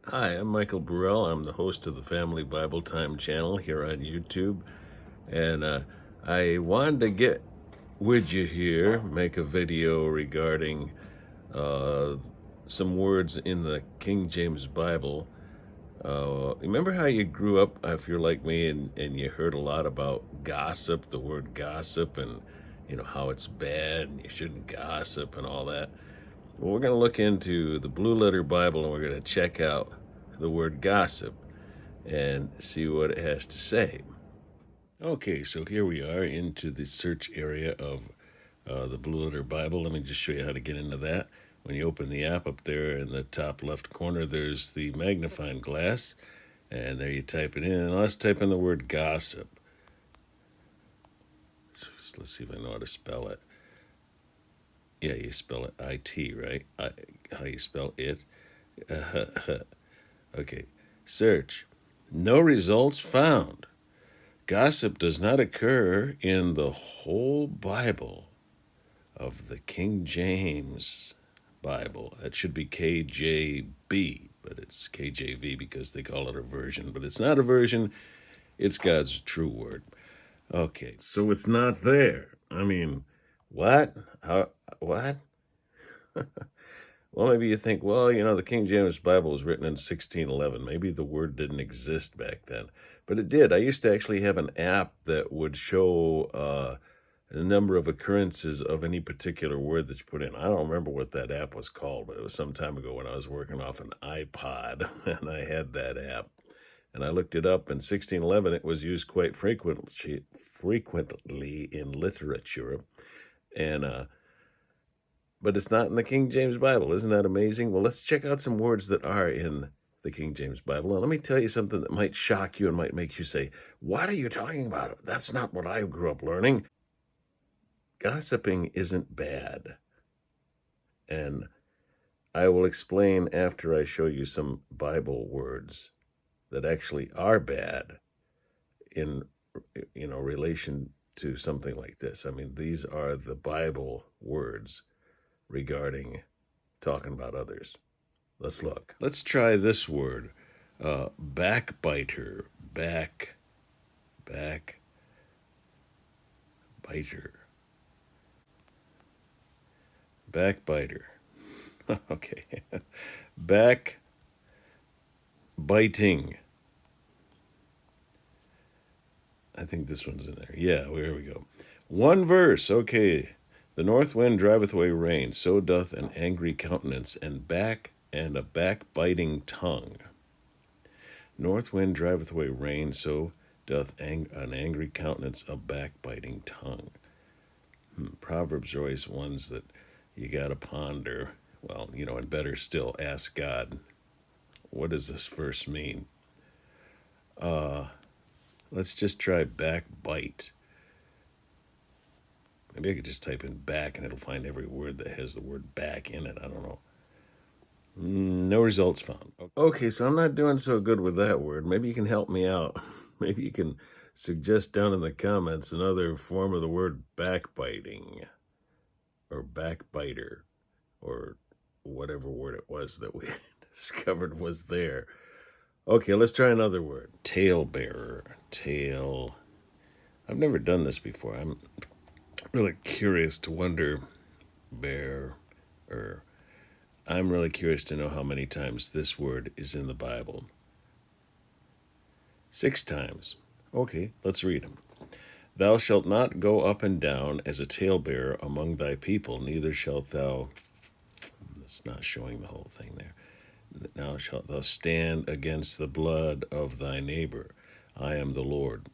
Hi, I'm Michael Burrell. I'm the host of the Family Bible Time channel here on YouTube. And I wanted to get with you here, make a video regarding uh, some words in the King James Bible. Remember how you grew up, if you're like me, and you heard a lot about gossip, the word gossip, and how it's bad and you shouldn't gossip and all that? Well, we're going to look into the Blue Letter Bible and we're going to check out the word gossip and see what it has to say. Okay, so here we are into the search area of the Blue Letter Bible. Let me just show you how to get into that. When you open the app, up there in the top left corner, there's the magnifying glass, and there you type it in. And let's type in the word gossip. So let's see if I know how to spell it. Yeah, you spell it I-T, right? How you spell it? Okay, search. No results found. Gossip does not occur in the whole Bible of the King James Bible. That should be KJB, but it's KJV because they call it a version. But it's not a version, it's God's true word. Okay, so it's not there. I mean, what? What? Well, maybe you think, well, the King James Bible was written in 1611. Maybe the word didn't exist back then. But it did. I used to actually have an app that would show a number of occurrences of any particular word that you put in. I don't remember what that app was called, but it was some time ago when I was working off an iPod, and I had that app. And I looked it up. In 1611, it was used quite frequently in literature. And but it's not in the King James Bible. Isn't that amazing? Well, let's check out some words that are in the King James Bible. And let me tell you something that might shock you and might make you say, what are you talking about? That's not what I grew up learning. Gossiping isn't bad. And I will explain after I show you some Bible words that actually are bad in relation to something like this. I mean, these are the Bible words regarding talking about others. Let's look. Let's try this word. Backbiter. Backbiter. Backbiter. Okay. Backbiting. I think this one's in there. Yeah, there we go. One verse. Okay. The north wind driveth away rain, so doth an angry countenance, and a backbiting tongue. North wind driveth away rain, so doth an angry countenance, a backbiting tongue. Proverbs are always ones that you got to ponder. Well, and better still, ask God, what does this verse mean? Let's just try backbite. Maybe I could just type in back and it'll find every word that has the word back in it. I don't know. No results found. Okay, so I'm not doing so good with that word. Maybe you can help me out. Maybe you can suggest down in the comments another form of the word backbiting or backbiter or whatever word it was that we discovered was there. Okay, let's try another word. Talebearer. I've never done this before. I'm really curious to wonder, I'm really curious to know how many times this word is in the Bible. 6 times. Okay, let's read them. Thou shalt not go up and down as a talebearer among thy people, neither shalt thou, it's not showing the whole thing there. Now shalt thou stand against the blood of thy neighbor. I am the Lord.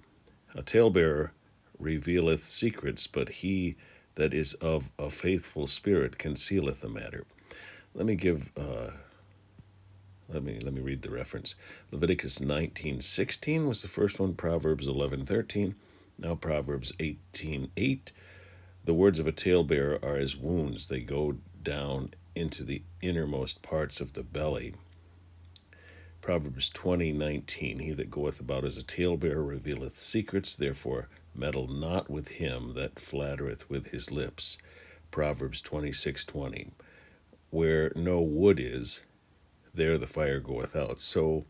A talebearer revealeth secrets, but he that is of a faithful spirit concealeth the matter. Let me read the reference. Leviticus 19:16 was the first one. Proverbs 11:13. Now Proverbs 18:8. The words of a talebearer are as wounds; they go down into the innermost parts of the belly. Proverbs 20:19. He that goeth about as a talebearer revealeth secrets; therefore meddle not with him that flattereth with his lips. Proverbs 26:20. Where no wood is, there the fire goeth out. So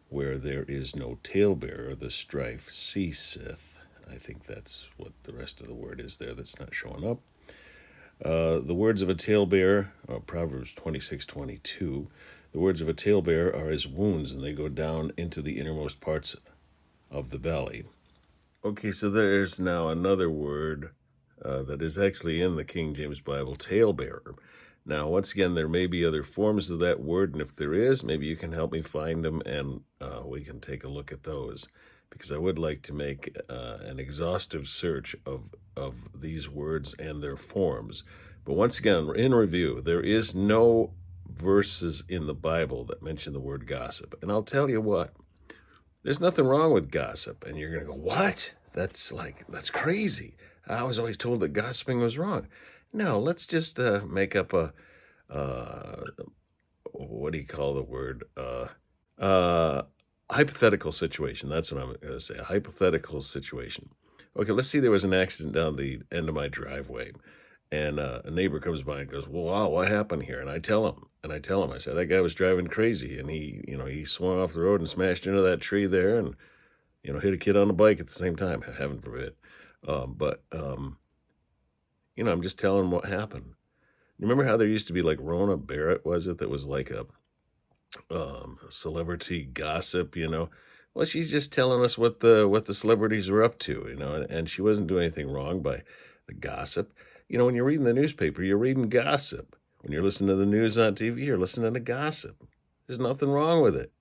where there is no talebearer, the strife ceaseth. I think that's what the rest of the word is there that's not showing up. The words of a talebearer, Proverbs 26:22. The words of a talebearer are as wounds, and they go down into the innermost parts of the belly. Okay, so there's now another word that is actually in the King James Bible, talebearer. Now, once again, there may be other forms of that word, and if there is, maybe you can help me find them, and we can take a look at those, because I would like to make an exhaustive search of these words and their forms. But once again, in review, there is no verses in the Bible that mention the word gossip. And I'll tell you what, there's nothing wrong with gossip. And you're going to go, what? That's crazy. I was always told that gossiping was wrong. No, let's just make up a, what do you call the word? Hypothetical situation. That's what I'm going to say. A hypothetical situation. Okay, let's see there was an accident down the end of my driveway. And a neighbor comes by and goes, well, wow, what happened here? And I tell him, I said, that guy was driving crazy. And he swung off the road and smashed into that tree there and, hit a kid on a bike at the same time, heaven forbid. I'm just telling him what happened. You remember how there used to be like Rona Barrett, was it? That was like a celebrity gossip, Well, she's just telling us what the celebrities are up to, and she wasn't doing anything wrong by the gossip. When you're reading the newspaper, you're reading gossip. When you're listening to the news on TV, you're listening to gossip. There's nothing wrong with it.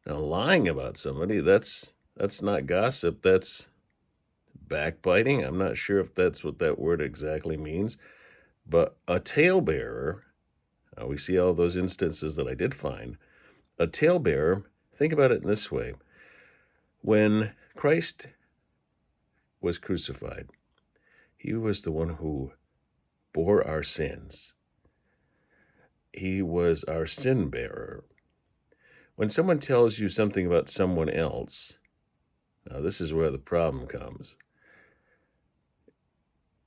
Now, lying about somebody, that's not gossip, that's backbiting. I'm not sure if that's what that word exactly means, but a talebearer, we see all those instances that I did find. A talebearer, think about it in this way. When Christ was crucified, he was the one who bore our sins. He was our sin bearer. When someone tells you something about someone else, now this is where the problem comes.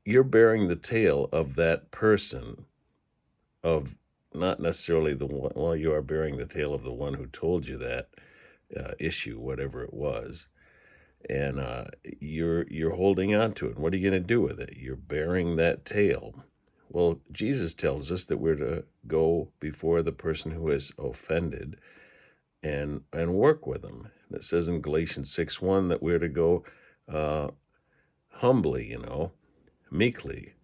You're bearing the tale of that person, of not necessarily the one, well, you are bearing the tale of the one who told you that issue, whatever it was. And you're holding on to it. What are you going to do with it? You're bearing that tale. Well, Jesus tells us that we're to go before the person who has offended and work with them. And it says in Galatians 6:1 that we're to go humbly, meekly.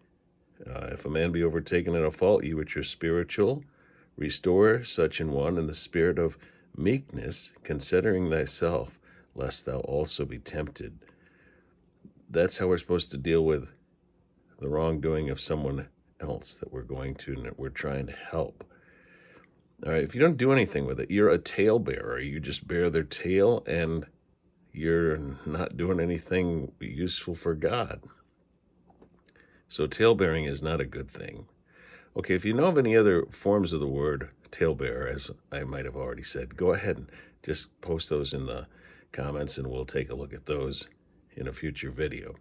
If a man be overtaken in a fault, you which are spiritual, restore such an one in the spirit of meekness, considering thyself, lest thou also be tempted. That's how we're supposed to deal with the wrongdoing of someone else that we're going to and that we're trying to help. All right, if you don't do anything with it, you're a talebearer. You just bear their tale and you're not doing anything useful for God. So talebearing is not a good thing. Okay, if you know of any other forms of the word talebearer, as I might have already said, go ahead and just post those in the comments and we'll take a look at those in a future video.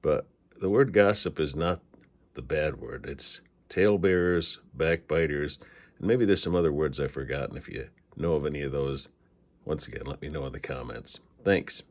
But the word gossip is not the bad word. It's talebearers, backbiters, and maybe there's some other words I've forgotten. If you know of any of those, once again, let me know in the comments. Thanks.